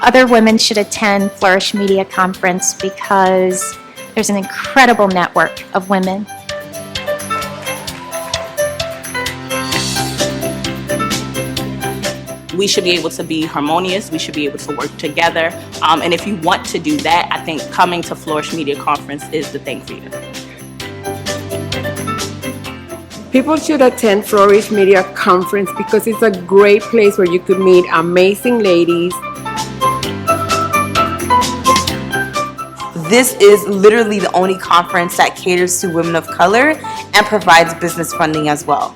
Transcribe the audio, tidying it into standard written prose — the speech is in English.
Other women should attend Flourish Media Conference because there's an incredible network of women. We should be able to be harmonious. We should be able to work together. And if you want to do that, I think coming to Flourish Media Conference is the thing for you. People should attend Flourish Media Conference because it's a great place where you could meet amazing ladies. This is literally the only conference that caters to women of color and provides business funding as well.